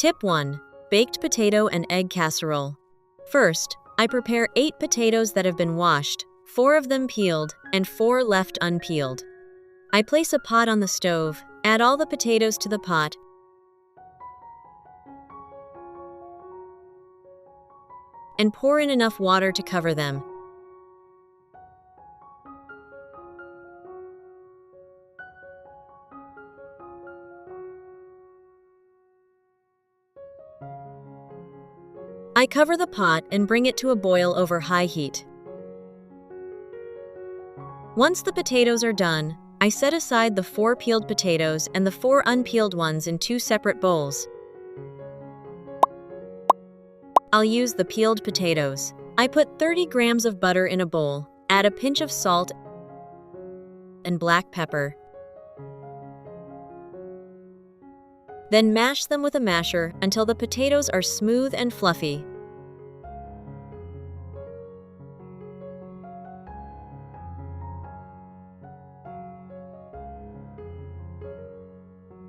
Tip 1. Baked potato and egg casserole. First, I prepare 8 potatoes that have been washed, 4 of them peeled, and 4 left unpeeled. I place a pot on the stove, add all the potatoes to the pot, and pour in enough water to cover them. I cover the pot and bring it to a boil over high heat. Once the potatoes are done, I set aside the 4 peeled potatoes and the 4 unpeeled ones in 2 separate bowls. I'll use the peeled potatoes. I put 30 grams of butter in a bowl, add a pinch of salt and black pepper. Then mash them with a masher until the potatoes are smooth and fluffy.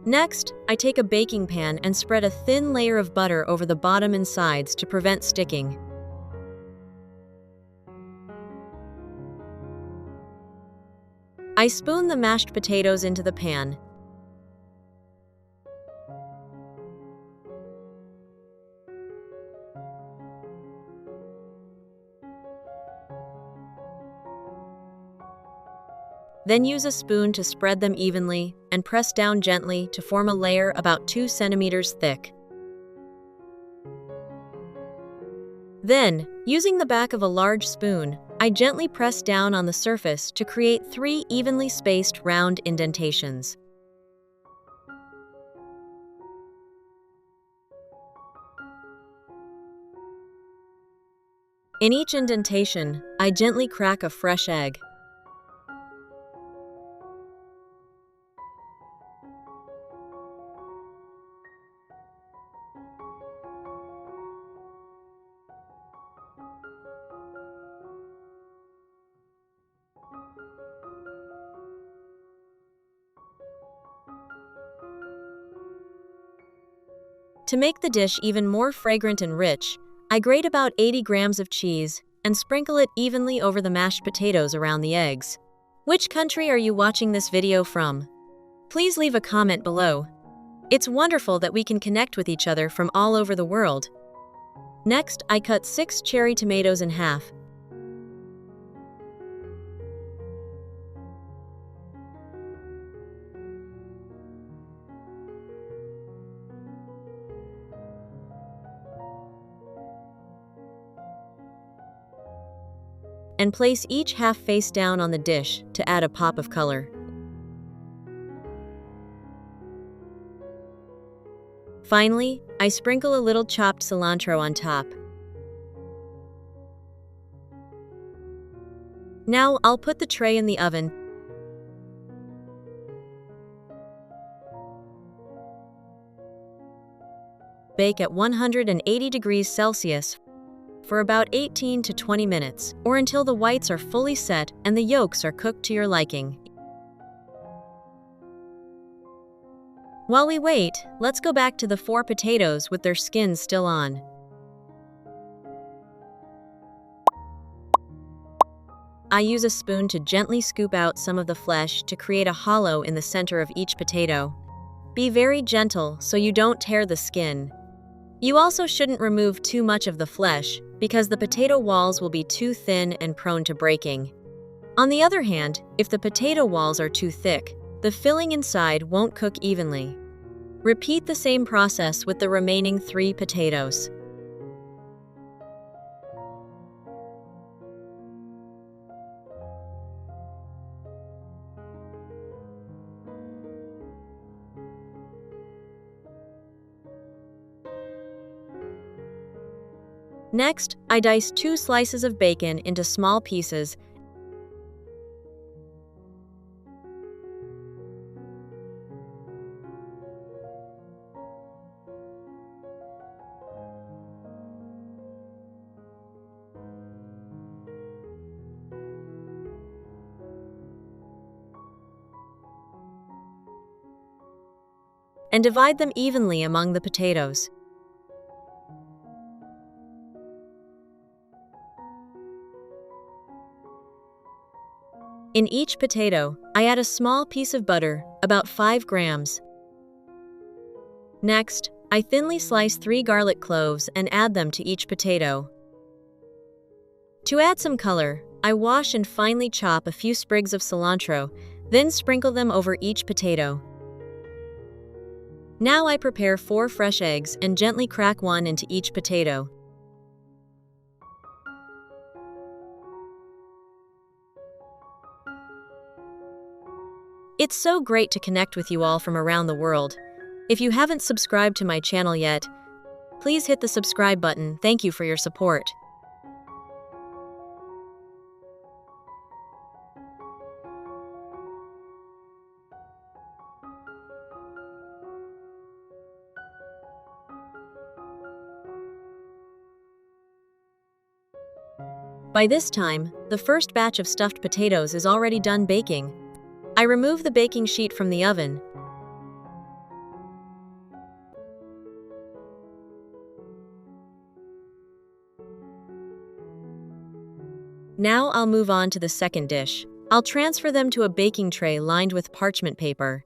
Next, I take a baking pan and spread a thin layer of butter over the bottom and sides to prevent sticking. I spoon the mashed potatoes into the pan. Then use a spoon to spread them evenly and press down gently to form a layer about 2 centimeters thick. Then, using the back of a large spoon, I gently press down on the surface to create 3 evenly spaced round indentations. In each indentation, I gently crack a fresh egg. To make the dish even more fragrant and rich, I grate about 80 grams of cheese and sprinkle it evenly over the mashed potatoes around the eggs. Which country are you watching this video from? Please leave a comment below. It's wonderful that we can connect with each other from all over the world. Next, I cut 6 cherry tomatoes in half. And place each half face down on the dish to add a pop of color. Finally, I sprinkle a little chopped cilantro on top. Now I'll put the tray in the oven. Bake at 180 degrees Celsius for about 18 to 20 minutes, or until the whites are fully set and the yolks are cooked to your liking. While we wait, let's go back to the 4 potatoes with their skins still on. I use a spoon to gently scoop out some of the flesh to create a hollow in the center of each potato. Be very gentle so you don't tear the skin. You also shouldn't remove too much of the flesh because the potato walls will be too thin and prone to breaking. On the other hand, if the potato walls are too thick, the filling inside won't cook evenly. Repeat the same process with the remaining 3 potatoes. Next, I dice 2 slices of bacon into small pieces and divide them evenly among the potatoes. In each potato, I add a small piece of butter, about 5 grams. Next, I thinly slice 3 garlic cloves and add them to each potato. To add some color, I wash and finely chop a few sprigs of cilantro, then sprinkle them over each potato. Now I prepare 4 fresh eggs and gently crack one into each potato. It's so great to connect with you all from around the world. If you haven't subscribed to my channel yet, please hit the subscribe button. Thank you for your support. By this time, the first batch of stuffed potatoes is already done baking. I remove the baking sheet from the oven. Now I'll move on to the second dish. I'll transfer them to a baking tray lined with parchment paper.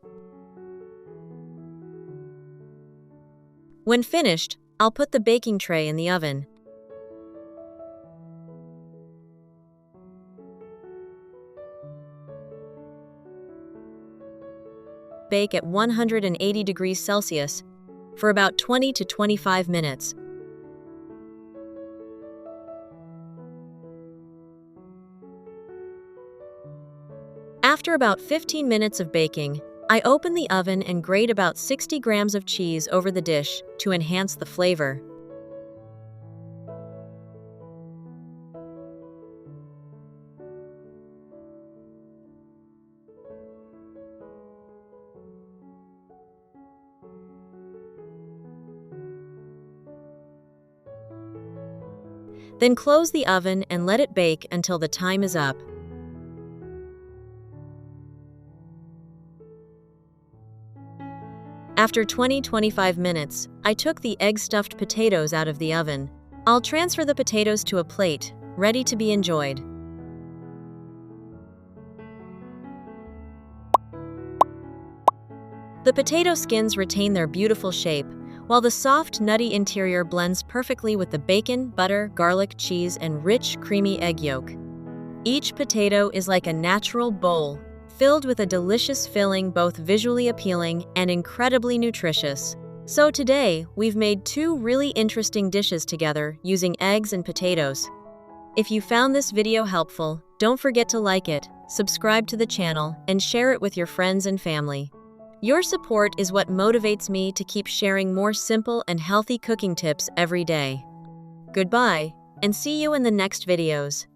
When finished, I'll put the baking tray in the oven. Bake at 180 degrees Celsius for about 20 to 25 minutes. After about 15 minutes of baking, I open the oven and grate about 60 grams of cheese over the dish to enhance the flavor. Then close the oven and let it bake until the time is up. After 20-25 minutes, I took the egg-stuffed potatoes out of the oven. I'll transfer the potatoes to a plate, ready to be enjoyed. The potato skins retain their beautiful shape, while the soft, nutty interior blends perfectly with the bacon, butter, garlic, cheese, and rich, creamy egg yolk. Each potato is like a natural bowl, filled with a delicious filling, both visually appealing and incredibly nutritious. So today, we've made 2 really interesting dishes together using eggs and potatoes. If you found this video helpful, don't forget to like it, subscribe to the channel, and share it with your friends and family. Your support is what motivates me to keep sharing more simple and healthy cooking tips every day. Goodbye, and see you in the next videos.